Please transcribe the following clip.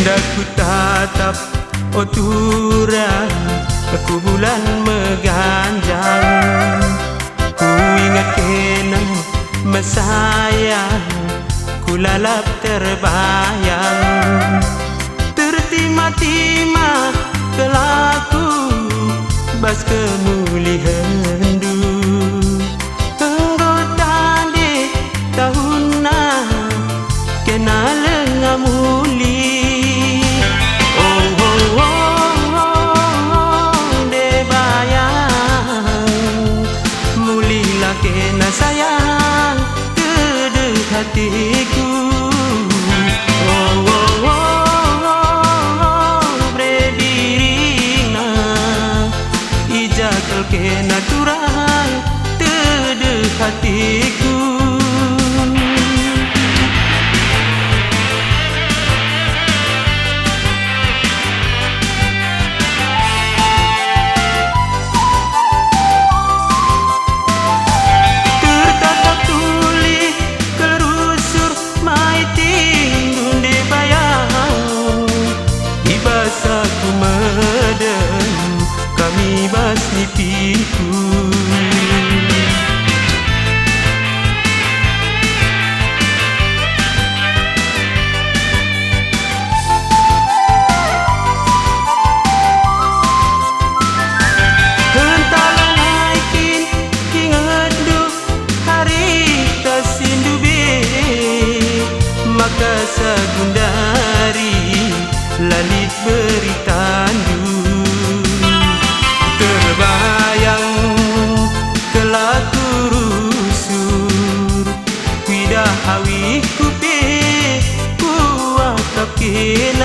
Hendak ku tatap oturan aku bulan mengganjang. Ku ingat kenang mesayang, ku lalap terbayang. Tertima-tima kelaku bas kemuli hendu. Anggota di tahun kena lengah muli. Oh oh oh oh de bayang mulilah kena sayang kedek hatiku. Oh oh oh oh berdirinya ijakal kena turang kedek hatiku. Aku medem kami bas nipiku. Hentalan naikin ingat du hari tasindu be maka sagundari lalit beri tandu. Terbayang kelaku rusur widah hawi kupe kuakap kena.